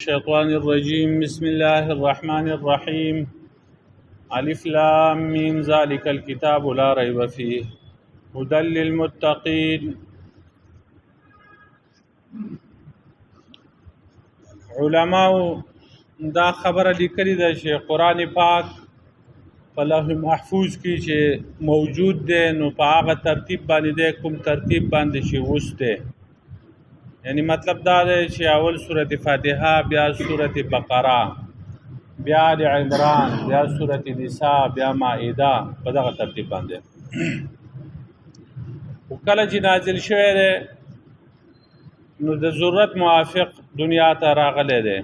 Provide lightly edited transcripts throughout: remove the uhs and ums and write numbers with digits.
الشيطان الرجيم بسم الله الرحمن الرحيم ألف لام ميم ذلك الكتاب لا ريب فيه هدى للمتقين. علماء دا خبره لیکلې ده چې قرآن پاک په لوح محفوظ کې چې موجود دی نو په هغه ترتیب باندې دی کوم ترتیب باندې چې اوس دی، یعنی مطلب دا دی چې اول سورت فاتحه، بیا سورت بقره، بیا آل عمران، بیا سورت نساء، بیا مائده، په دغه ترتیب باندې. او کله چې نازل شوی دی نو د ضرورت موافق دنیا ته راغلی دی،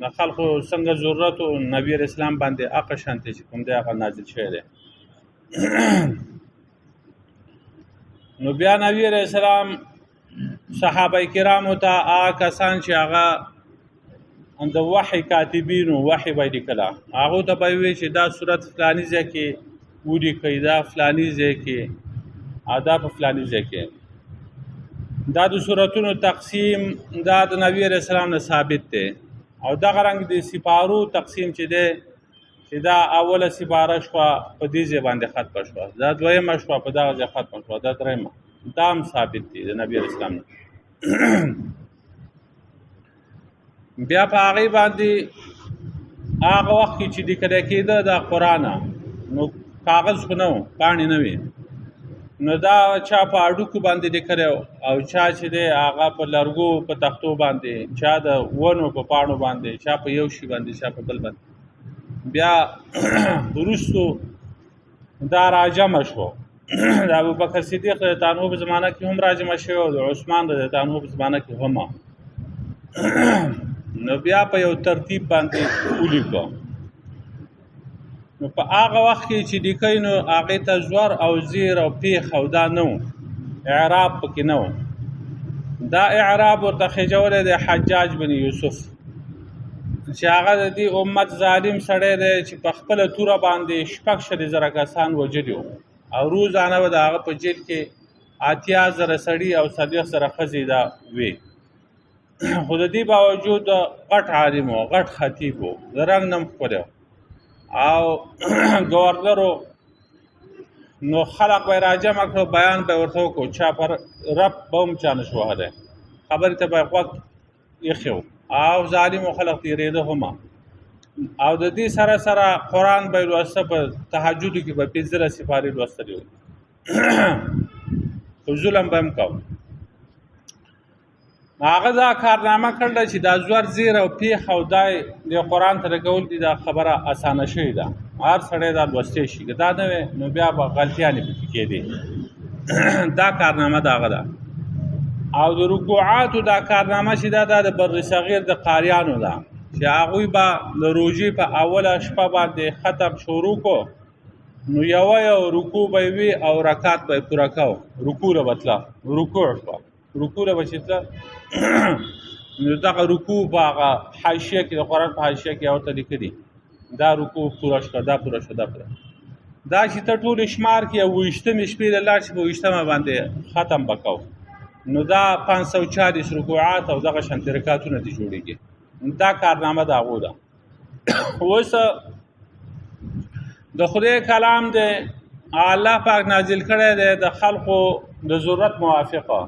د خلقو څنګه ضرورت او نبی اسلام باندې هغه شانتي چې کوم دی هغه نازل شوی دی. نو بیا نبی اسلام صحابه کرامو ته هغه کسان چې هغه د وحی کاتبینو وحی به لیکله، هغو ته به وایي چې دا صورت فلاني ځای کې ولیکئ، دا فلاني ځای کې، او دا په فلاني ځای کې. دا د صورتونو تقسیم دا د نبی علیه السلام نه ثابت دی. او دغه رنګ د سپارو تقسیم چې دی چې دا اوله سپاره شوه په دې ځای باندې ختمه شوه، دا دویمه شوه په دغه ځای ختمه شوه، دا درېیمه، دا هم ثابت دی د نبی علیه السلام نه. بیا په هغې باندې هغه وخت کې چې لیکلی کېده د قرآن نو کاغذ خو نه و، پاڼې نه وي، نو دا چا په هډوکو باندې لیکلی او چا چې دی هغه په لرګو په تختو باندې، چا د ونو په پاڼو باندې، چا په یو شي باندې، چا په بل باندې. بیا وروستو دا راجمع شو، د ابوبکر صدیق رضی الله عنه په زمانه کې هم راجمع شوی او د عثمان رضی الله عنه په زمانه کې هم. نو بیا په یو ترتیب باندې ولیکو. نو په هغه وخت کې چې لیکئ نو هغې ته زور او زیر او پیښ او دا نه و، اعراب پکې نه و. دا اعراب ورته خېجولی دی حجاج بن یوسف چې هغه د دې امت ظالم سړی دی چې په خپله توره باندې 6,000 کسان وژلي وو او روزانه به د هغه په جیل کې 80,000 سړي او 40,000 ښځې دا وې. خو د دې باوجود غټ عالم و، غټ خطیب و، د رنګ نه ښکلی او ګورنرو. نو خلق به یې راجمع کړو، بیان به یې ورته وکړو، چا پر رب به هم چا نشو وهلی، خبرې ته به یې غوږ ایښی و او ظالمو خلق تېرېده هم. او د دې سره سره قرآن به یې لوسته، په تهجدو کې به 15 سپارې لوستلې وي، خو ظلم به هم کوو. هغه دا کارنامه کړله چې دا زور زیر او پیښ او دای د قرآن ته لګول دي، دا خبره اسانه شوې ده، هر سړی دا لوستی شي، که دا نه وی نو بیا به غلطیانې پکې کېدې. دا کارنامه د هغه ده. او د رکوعاتو دا کارنامه چې دا د بر صغیر د قاریانو ده چې هغوی به د روژې په اوله شپه باندې ختم شروع کو، نو یو رکوع به وي او رکعت به یې پوره کو، رکوع له به تله، رکوع شوه، رکوع له به چې تله نو دغه رکوع په هغه حاشیه کې د قرآن په حاشیه کې ورته لیکلي دا رکوع پوره شوه، دا پوره شوه، دا پوره. دا چې ته ټول شمار کې 28مې شپې له لاړ شي په 28مه باندې ختم به کوو، نو دا 540 رکوعات او دغه شانتې رکعتونه دې جوړېږي. دا کارنامه د هغو ده. اوس د خدای کلام دی، الله پاک نازل کړی دی د خلقو د ضرورت موافقه.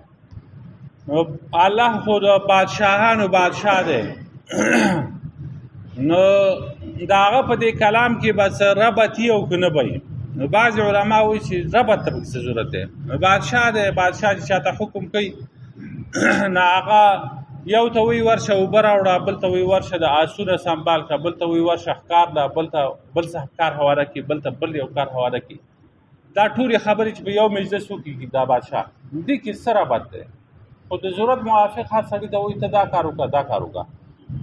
الله خو د بادشاهانو بادشاه دی، نو د هغه په دې کلام کې به څه ربط وي او که نه به وي. نو بعضې علما وایي چې ربط ته پکې څه ضرورت دی. نو بادشاه دی، بادشاه چې چاته حکم کوي نو هغه یو ته وایي ورشه اوبه راوړه، بل ته وایي ورشه د آسونه سنبال کړه، بل ته وایي ورشه ښکار ده، بل ته بل څه کار هواره کړي، بل ته بل یو کار هواره کړي. دا ټولې خبرې چې په یو مجلس وکړي دا بادشاه، دې کې څه ربط دی؟ خو د ضرورت موافق هر سړي ته وایي ته دا کار وکړه، دا کار وکړه.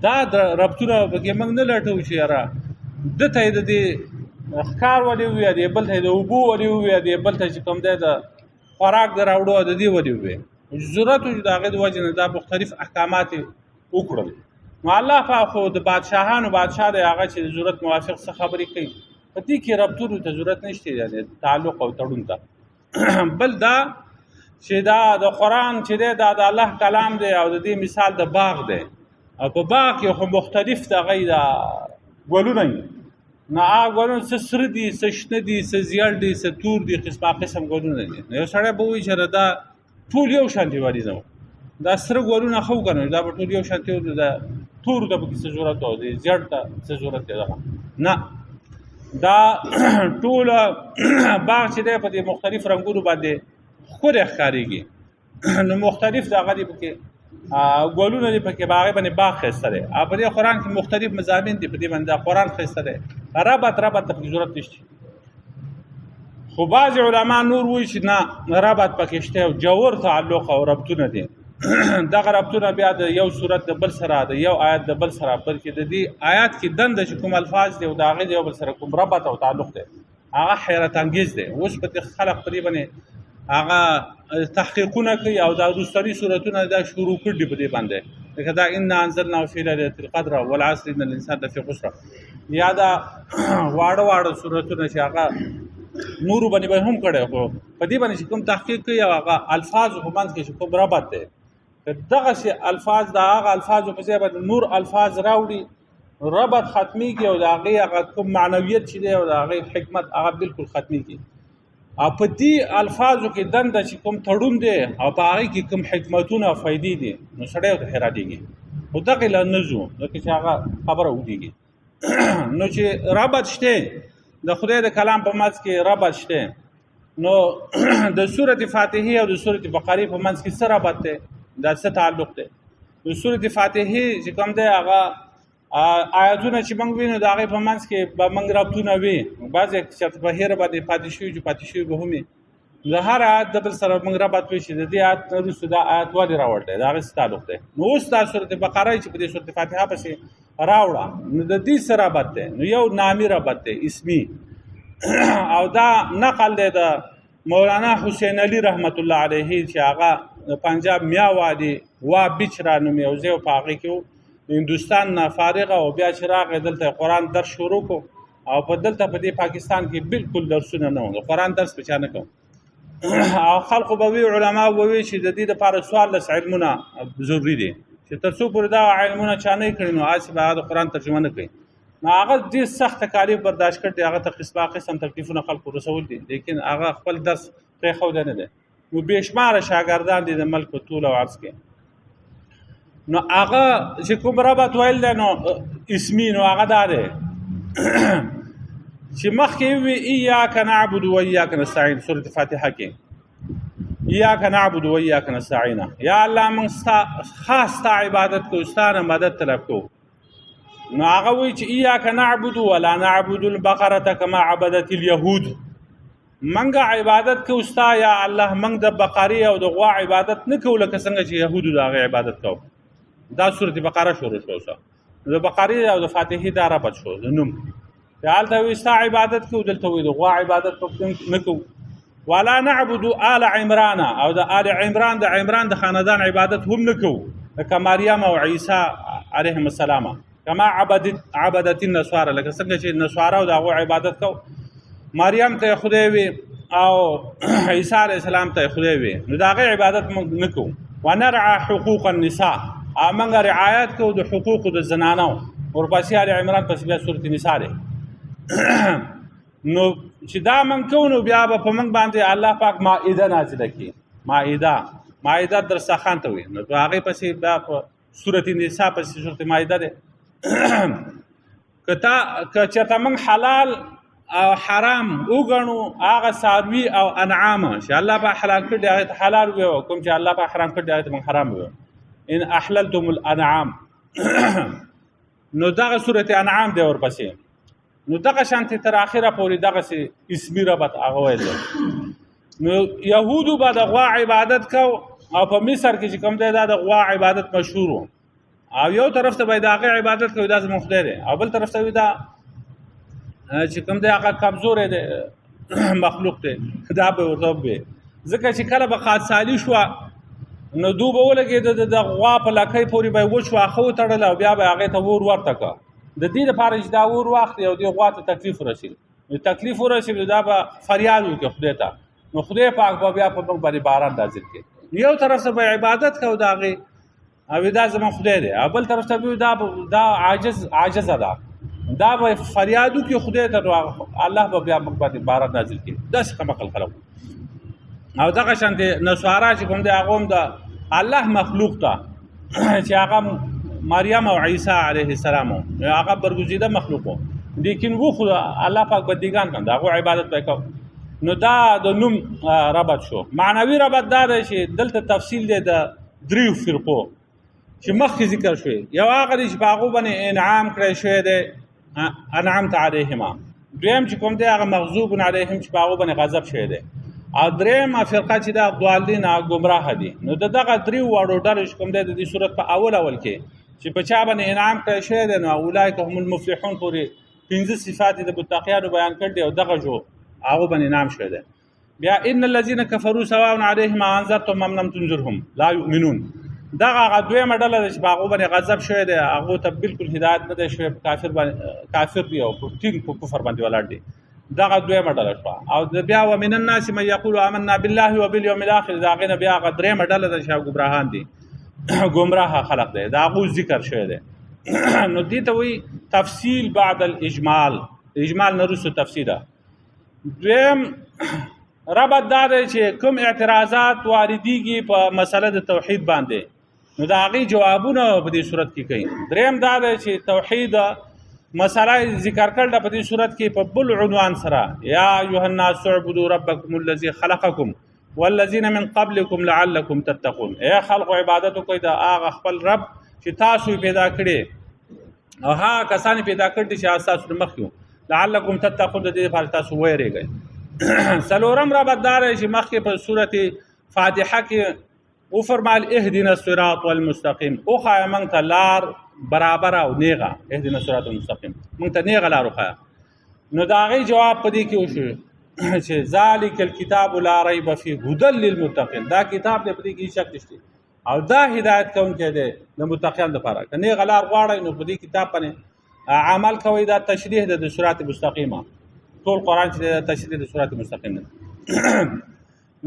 دا د ربطونه پکې موږ نه لټوو چې یاره ده ته یې د دې ښکار ولې ووایه، بل ته یې د اوبو ولې ووایه، بل ته چې کوم دی د خوراک د راوړو د دې ولې ووایه. ضرورت و چې د هغې د وجې نه دا مختلف احکامات یې وکړل. نو الله پاک خو د بادشاهانو بادشاه دی، هغه چې د ضرورت موافق څه خبرې کوي، په دې کې ربطونو ته ضرورت نشته، یعنې تعلق او تړون ته. بل دا چې دا د قرآن چې دی دا د الله کلام دی او د دې مثال د باغ دی. او په باغ کې خو مختلف دغه دا ګلونه وي نو هغه ګلونه څه سره دي څه شنه دي څه زیړ دي څه تور دي قسم ګلونه دي یو سړی به وایي چې دا ټول یو شانتي واري نه دا سره ګلونه خو کنه دا به ټول یو شانتي دا تور د پکې څه ضرورت او دي زیړ ته څه ضرورت دی نه دا ټول باغ چې دی په دې مختلف رنګونو باندې ښکلی ښکارېږي نو مختلف دغه دي پکې ګلونه دي پکې باغ باندې باغ ښایسته دی او په دې قرآن کې مختلف مضامین دي په دې باندې قرآن ښایسته دی ربط ته پکې ضرورت نشته خو بعضې علما نور وایي چې نه ربط پکې شته او جوور تعلق او ربطونه دي دغه ربطونه بیا د یو صورت د بل سره د یو آیت د بل سره بلکې د دې آیات کې دنده چې کوم الفاظ دي او د هغې د یو بل سره کوم ربط او تعلق دی هغه حیرت انګیز دی اوس په دې خلق په دې باندې هغه تحقیقونه کوي او دا وروستني صورتونه دا شروع کړي په دې باندې لکه دا انا انزلناه فی لیلة القدر والعصر ان الانسان لفی خسر یا دا واړه صورتونه چې هغه نورو باندې به هم کړی خو په دې باندې چې کوم تحقیق کوي او هغه الفاظ په منځ کې چې کوم ربط دی دغسې الفاظ د هغه الفاظو په ځای باندې نور الفاظ راوړي ربط ختمیږي او د هغې هغه کوم معنویت چې دی او د هغې حکمت هغه بلکل ختمیږي او په دې الفاظو کې دنده چې کوم تړون دی او په هغې کې کوم حکمتونه او فایدې دي نو سړی ورته حیرانېږي خو دغې له نه ځو ځکه چې هغه خبره اوږدېږي نو چې ربط شته د خدای د کلام په منځ کې ربط شته نو د سورة فاتحې او د سورة بقرې په منځ کې څه ربط دی دا څه تعلق دی د سورة فاتحې چې کوم دی هغه آیاتونه چې موږ وینو د هغې په منځ کې به موږ ربطونه وي بعضې چېرته په هیره باندې پاتې شوي چې پاتې شوي به هم وي د هر آیت د بل سره موږ ربط وي چې د دې آیت نه وروسته دا آیت ولې راوړ دی د هغې څه تعلق دی نو اوس دا سورة بقره چې په دې سورة فاتحه پسې راوړه نو د دې څه ربط دی نو یو نامي ربط دی اسمي او دا نقل دی د مولانا حسین علی رحمت الله علیه چې هغه د پنجاب میاوادي وا بیچ را نومې یو ځای په هغې کې هندوستان نه فارغه او بیا چې راغی دلته قرآن درس شروع کو او په دلته په دې پاکستان کې بالکل درسونه نه و د قرآن درس په چا نه کوم او خلقو به وي علما به وي چې د دې دپاره څوارلس علمونه ضروري دي چې تر څو پورې دا علمونه چا نه کړي نو هسې به هغه د قرآن ترجمه نه کوي نو هغه ډېر سخت تکالیف برداشت کړ دی هغه ته قسم تکلیفونه خلکو رسول دي لیکن هغه خپل درس پرېښودی نه دی نو بېشماره شاګردان دي د ملک په طول او عرض کې نو هغه چې کوم ربط ویل دی نو اسمي نو هغه دا دی چې مخکې وي ایاک نعبد و ایاک نستعین سورة فاتحه کې ایاک نعبد و ایاک نستعین یا الله موږ خاص ستا عبادت کوو ستا نه مدد طلب کوو نو هغه وایي چې ایاک نعبد ولا نعبد البقره کما عبدت اليهود منګه عبادت کوو ستا یا الله موږ د بقرې او د غوا عبادت نه کوو لکه څنګه چې یهودو د هغې عبادت کوو دا سورة بقره شروع شو د بقرې او د فاتحې دا ربط شو د نوم هلته وایي ستا عبادت کوو دلته وایي د غوا عبادت نه کوو ولا نعبد آل عمران او د آل عمران د عمران د خاندان عبادت هم نه کوو لکه مریم او عیسی علیهم السلام کما عبدت النصارى لکه څنګه چې نصارا او د هغو عبادت کوو مریم ته خدای وي او عیسی علیه السلام ته خدای وي نو د هغې عبادت موږ نه کوو ونرعى حقوق النساء او موږ رعایت کوو د حقوقو د زنانو ورپسې آل عمران پسې بیا سورة نساء دی نو چې دا موږ کوو نو بیا به په موږ باندې الله پاک مائده نازله کړي مائده درسترخوان ته وایي نو په هغې پسې بیا په سورة نساء پسې سورة مائده دی که چېرته موږ حلال او حرام وګڼو هغه څاروي او انعام چې الله پاک حلال کړي دي هغې ته حلال وي او کوم چې الله پاک حرام کړي دي هغې ته موږ حرام وي ان احللتم الانعام نو دغه سورة انعام دی ورپسې نو دغه شانتې تر اخره پورې دغسې اسمي ربط هغه ویل دی نو یهودو به د غوا عبادت کو او په مصر کې چې کوم دی دا د غوا عبادت مشهور و او یو طرف ته به د هغې عبادت کوي دا زموږ خدای دی او بل طرف ته وي دا چې کوم دی هغه کمزوری دی مخلوق دی دا به ورته وي ځکه چې کله به خادسالي شوه نو دو به ولګېده د غوا په لکۍ پورې به یې وچ واښه وتړل او بیا به یې هغې ته اور ورته کړه د دې دپاره چې دا اور واخلي او دې غوا ته تکلیف ورسېږي نو تکلیف ورسېږي دا به فریاد وکړي خدای ته نو خدای پاک به بیا په موږ باندې باران نازل کړي یو طرف ته به عبادت کوو د هغې او دا زما خدای دی، او بل طرف ته دا عاجز ده، دا به فریاد وکړي خدای ته، الله به بیا موږ باندې باران نازل کړي. داسې کم عقل خلک. او دغه شانتې نصارا چې کوم دی هغه هم د الله مخلوق ته چې هغه مریم او عیسی علیه السلام هغه برگزیده مخلوق و، لیکن و خود الله پاک بندگان کند هغه عبادت وکاو. نو دا د نوم ربط شو. معنوي ربط دا دی چې دلته تفصیل دی د دریو فرقو چې مخکې ذکر شوی. یو هغه دی چې په هغو باندې انعام کړی شوی دی، انعمت علیهما. دویم چې کوم دی هغه مغضوب علیهم چې په هغو باندې غضب شوی دی. او درېیمه فرقه چې دا ضالین ګمراه دي. نو د دغه دریو واړو ډلو چې کوم دی د دې صورت په اول کې چې په چا باندې انعام کړی شوی دی، نو اولئک هم المفلحون پورې 15 صفات د متقیانو بیان کړ دي او دغه جو هغه باندې انعام شوی دی. بیا ان الذين كفروا سواء عليهم انذرتم ام لم تنذرهم لا يؤمنون. دغه دویمه ډله چې په هغه باندې غضب شوی دی، هغه ته بالکل هدایت نه دی شوی، کافر دی او په کفر باندې ولاړ دی. دغه دویمه ډله شوه. او بیا ومن الناس من يقول آمنا بالله وباليوم الاخر، دا غینه بیا هغه درېیمه ډله ده چې ګمراهان دي، گمراه خلق دی، دا هغو ذکر شوی دی. نو دې ته وایي تفصیل بعد الاجمال، اجمال نه وروسته تفصیل ده. دویم ربط دا دی چې کوم اعتراضات واردېږي په مسله د توحید باندې، نو د هغې جوابونه په دې صورت کې کوي. دریم دا دی چې توحید مسله ذکر کړل په دې صورت کې په بل عنوان سره، یا ایها الناس اعبدوا ربکم الذی خلقکم والذین من قبلکم لعلکم تتقون. اے خلق عبادت کوي د هغه خپل رب چې تاسو پیدا کړي او ها کسان پیدا کړي چې تاسو مخکې لعلکم تتقون، د دې لپاره تاسو ویریږئ. څلورم ربط دار چې مخکې په سورته فاتحه کې او فرمایل اهدنا الصراط والمستقیم، او خای موږ ته لار برابر او نیغه، اهدنا الصراط المستقیم موږ ته نیغه لار وخایه. نو د هغې جواب په دې کې وشو چې ذالک الکتاب لا ریب فیه هدی للمتقین، دا کتاب دی په دې کې شک نشته او دا هدایت کوونکی دی د متقیانو لپاره. که نیغه لار غواړئ نو په دې کتاب باندې عمل کوئ. دا تشریح ده د صراط مستقیمه، ټول قرآن چې د تشریح د صراط مستقیم ده.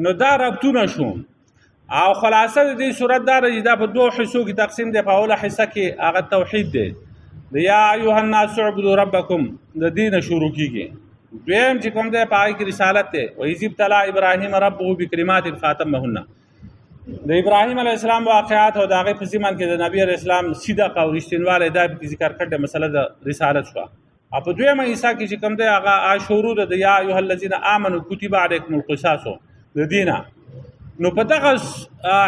نو دا ربطونه شو. او خلاصه د دې صورت دا چې دا په دوه حصو کې تقسیم دی. په اوله حصه کې هغه توحید دی، یا ایها الناس اعبدوا ربکم، د دې نه شروع کېږي. دویم چې کوم دی په هغې کې رسالت دی، وإذ ابتلى ابراهیم ربه بکلمات فاتمهن. د ابراهیم علیه السلام واقعات او د هغې په ضمن کې د نبي علیه السلام صدق او رښتینوالی دا ذکر کړی، مسله د رسالت شوه. او په دویمه حصه کې چې کوم دی هغه شروع ده د یا ایها الذین آمنوا کتب علیکم القصاص د دینه. نو په دغه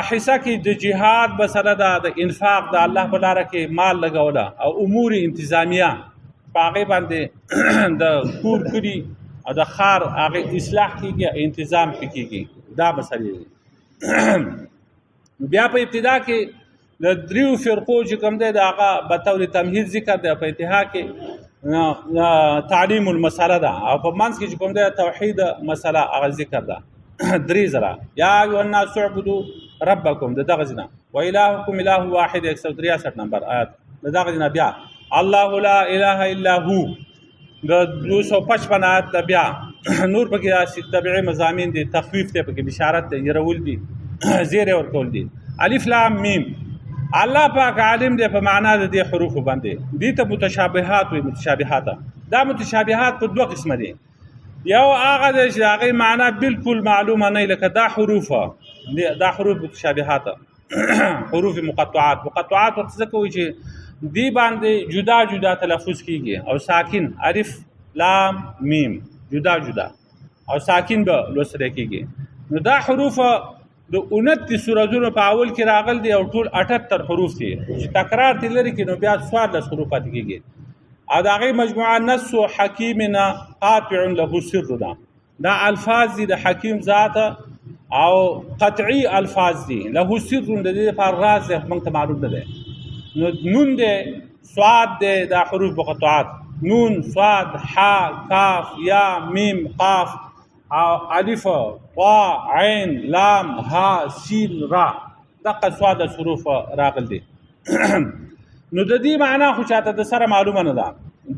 حصه کې د جهاد مسله ده، د انفاق د الله په لاره کې مال لګوله او امور انتظامیه په هغې باندې د کور کلي او د ښار هغې اصلاح کېږي، انتظام پې کېږي. دا مسلې دي. بیا په ابتدا کې د دریو فرقو چې کوم دی د هغه به طور تمهید ذکر دی، په انتها کې تعلیم المسله ده، او په منځ کې چې کوم دی توحید مسله هغه ذکر ده. درې ځله یا ایها الناس اعبدوا ربکم د دغه ځای نه، و الهکم اله واحد 163 نمبر آیات د دغه ځای نه بیا الله لا اله الا هو د 255 آیات ته بیا نور پکې تبعی مضامین دي، تخفیف دی پکې، بشارت دی، يرول دي، زیر ورکول دي. الف لام میم، الله پاک عالم دی په معنا د دې حروف باندې. دي ته متشابهات وي. متشابهات دا متشابهات په دوه قسمه دي. یو هغه د چې هغې معنا بالکل معلومه نه، لکه دا حروف، دا حروف متشابهات، حروف مقطعات. مقطعات ورته ځکه وایي چې دی باندې جدا جدا تلفظ کېږي، او ساکن الف لام میم جدا جدا او ساکن به لوستلی کېږي. نو دا حروف د 29 سورتونو په اول کې راغل دي او ټول 78 حروف دي چې تکرار ترې لري کړي، نو بیا 14 حروف پاتې کېږي. او د هغې مجموعه نص حکیمنا قاطع له سر ده. دا الفاظ دي د حکیم ذات او قطعي الفاظ دي، له سر د دې لپاره راز دی موږ ته معلوم نه دی. نو نون دی، صاد دی، دا حروف مقطعات، نون، صاد، حا، کاف، یا، میم، قاف، الف، طا، عین، لام، ها، سین، را، دغه صاد حروف راغل دي. نو د دې معنا خو چاته د سره معلومه نه ده.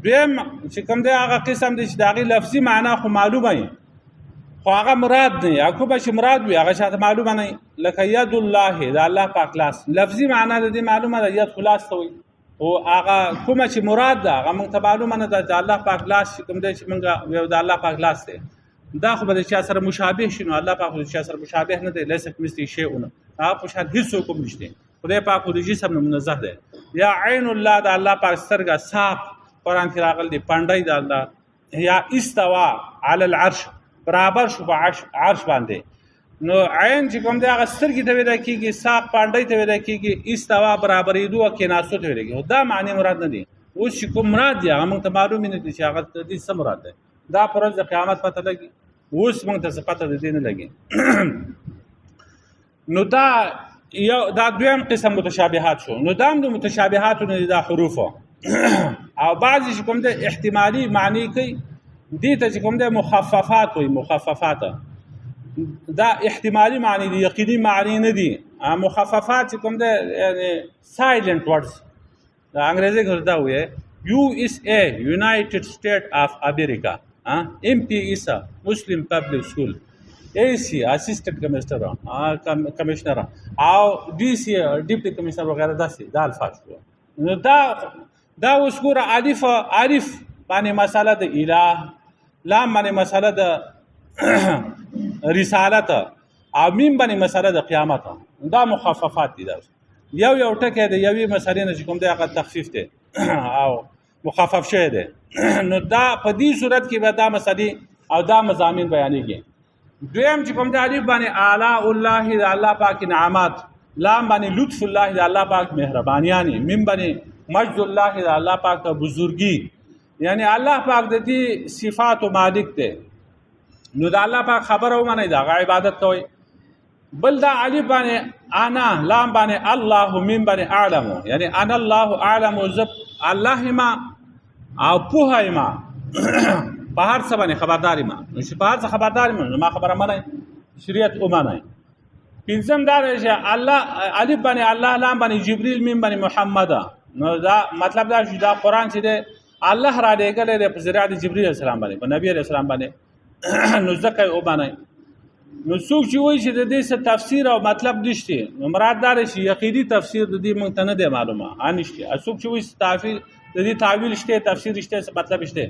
دویم چې کوم دی هغه قسم دی چې د هغې لفظي معنا خو معلومه وي، خو هغه مراد نه یا کومه چې مراد وي هغه شاته معلومه نه لکه ید الله د الله پاک لاس لفظي معنا د دې معلومه ده ید خلاص ته وي او هغه کومه چې مراد ده هغه موږ ته معلومه نه ده د الله پاک لاس کوم دی چې موږ یو د الله پاک لاس دی دا خو به د چا سره مشابه شنو الله پاک د چا سره مشابه نه دی لیس کمثلی شیء هغه په شان هیڅ کوم نشته خدای پاک د جسم نه منزه دی یا عین الله د الله پاک سترګه صاف قرآن کې راغلی دی پنډای د الله یا استوا علی العرش برابر شو په عرش باندې نو عین چې کوم دی هغه سترګې ته ویل کېږي صاف پنډای ته ویل کېږي استوا برابرېدو او کېناستو ته ویل کېږي دا معنی مراد نه دی اوس چې کوم مراد دی هغه موږ ته معلوم نه دي چې هغه د دې څه مراد دی دا پر ورځ د قیامت پته لګي اوس موږ ته څه پته د دې نه لګي نو دا دویم قسم متشابهات شو نو دا د متشابهاتو نه دا حروف او بعضی چې کوم د احتمالي معنی کوي دې ته چې کوم د مخففات وي مخففات دا احتمالي معنی دي یقیني معنی نه دي مخففات چې کوم د یعنی سایلنت ورډز دا انګریزي کې دا وایي USA United States of America MPISA Muslim Public School AC Assistant Commissioner Commissioner او DC Deputy Commissioner وغیرہ دا الفاظ نو دا اوس ګوره الف باندې مساله د اله لام باندې مساله د رسالت او میم باندې مساله د قیامت دا مخففات دي دا یو ټکی د یوې مسالې نه کوم دی هغه تخفیف دی او مخفف شوی دی نو دا په دې صورت کې به دا مسالې او دا مضامین بیانېږي دویم چې کوم دی الف باندې اعلی الله د الله پاک نعمت لام باندې لطف الله د الله پاک مهربانیانی میم باندې مجد الله د الله پاک بزرگی یعنی الله پاک د دې صفات او مالک دی نو د الله پاک خبره ومني دا عبادت کوي بل دا الف باندې انا لام باندې الله میم باندې اعلم یعنی انا الله اعلم زب الله ما او په ما په هر څه باندې خبرداري ما نو چې په هر څه خبرداري ما خبره منه شریعت ومنه پنځم دا چې الله الف باندې الله لام باندې جبريل میم باندې محمد نو دا مطلب دا چې دا قران چې دی الله را لېږلی دی په ذریعه د جبريل السلام باندې په نبی علیه السلام باندې نو ځکه یې ومنئ نو څوک چې وایي چې د دې څه تفسیر او مطلب نشته نو مراد دا دی چې یقیني تفسیر د دې موږ ته نه دی معلومه نشته څوک چې وایي تعبیر د دې تعویل شته تفسیر شته څه مطلب شته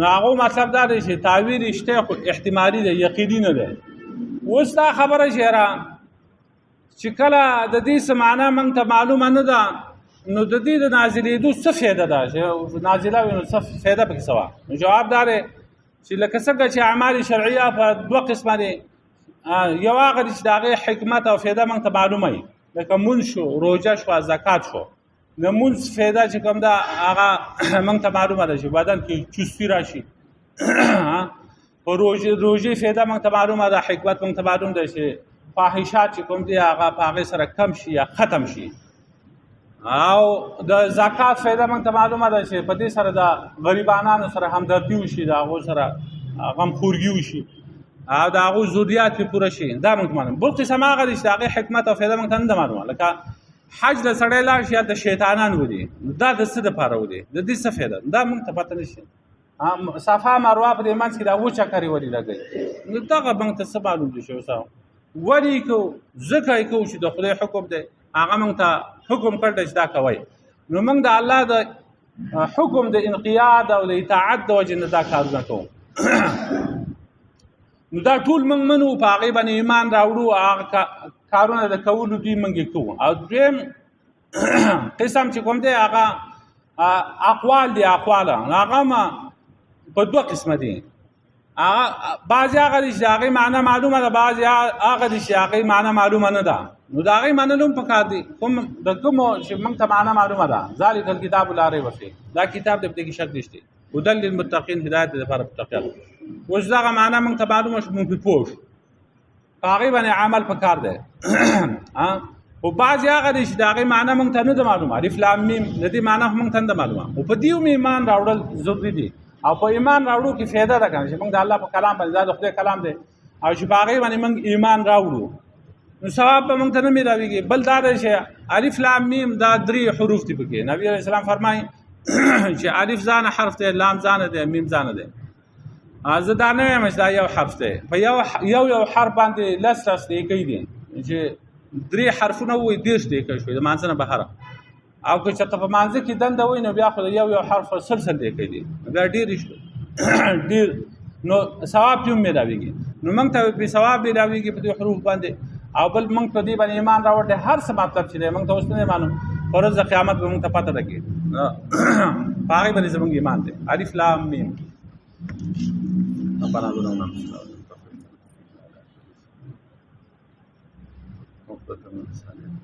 نو هغه مطلب دا دی چې تعویل شته خو احتمالي دی یقیني نه دی اوس دا خبره چې کله د دې څه معنا موږ ته معلومه نه ده نو د دې د نازلېدو څه فایده ده چې نازله وي نو څه فایده پکې سوا نو جواب دا دی چې لکه څنګه چې اعمال شرعیه په دوه قسمه دي یو هغه چې د هغې حکمت او فایده موږ ته معلومه وي لکه مونځ شو روژه شوه زکات شو د مونځ فایده چې کوم ده هغه موږ ته معلومه ده چې بدن کې چستي راشي په روژې فایده موږ ته معلومه ده حکمت موږ ته معلوم ده چې فاحشات چې کوم دي هغه په هغې سره کم شي یا ختم شي او د زکات فایده موږ ته معلومه ده چې په دې سره د غریبانو سره همدردي وشي د هغو سره غمخورګي وشي او د هغو ضروریات پې پوره شي دا موږ ته معلومه بل قسم هغه دی چې د هغې حکمت او فایده موږ ته نه ده معلومه لکه حج له سړی لاړ شي هلته شیطانان ودي دا د څه دپاره ودي د دې څه فایده دا موږ ته پته نه شي صفا مروه په دې منځ کې د هغو چکرې ولې لګوي نو دغه موږ ته څه معلوم دي چې اوس ولې یې کوو ځکه یې کوو چې د خدای حکم دی هغه موږ ته حکم کړی چې دا کوئ نو موږ د الله د حکم د انقیاد او د اطاعت د وجې نه دا کارونه کوو نو دا ټول موږ منو په هغې باندې ایمان راوړو هغه کارونه د کولو دوی موږ یې کوو او دویم قسم چې کوم دی هغه اقوال دي اقوال هغه په دوه قسمه دي بعضې هغه دي چې د هغې معنی معلومه ده بعضې هغه دي چې د هغې معنی معلومه نه ده نو د هغې منلو هم پکار دي د کومو چې موږ ته معنی معلومه ده ذلک الکتاب لا ریب فیه دا کتاب دی په دې کې شک نشته هدی للمتقین هدایت د لپاره متقیان اوس دغه معنی موږ ته معلومه شو موږ پرې پوه شو په هغې باندې عمل پکار دی خو بعضې هغه دي چې د هغې معنی موږ ته نه ده معلومه الف لام میم د دې معنی موږ ته نه ده معلومه خو په دې هم ایمان راوړل ضروري دي او په ایمان راوړو کې فایده ده که نه چې موږ د الله په کلام باندې دا د خدای کلام دی او چې په هغې باندې موږ ایمان راوړو نو ثواب به موږ ته نه میلاویږي بل دا دی چې الف لام میم دا 3 حروف دي پکې نبی علیه السلام فرمایي چې الف ځانه حرف دی لام ځانه دی میم ځانه دی زه دا نه وایم چې دا یو حرف دی په یو حرف باندې لس دقیقې دي چې 3 حرفونه وي 10 دقیقې شوي د مانځه نه بهر او که چېرته په مانځه کې دنده وي نو بیا خو یو حرف 30 دقیقې دي بیا ډېر ډېر نو ثواب هم ملاویږي نو موږ ته په ثواب ملاویږي په دې حروف باندې او بل موږ په دې باندې ایمان راوړ دي هر څه مطلب چې موږ ته اوس نه معلوم فرض د قیامت به موږ ته پته لګي هغه باندې زموږ ایمان دی الف لام میم ربنا ظلمنا انفسنا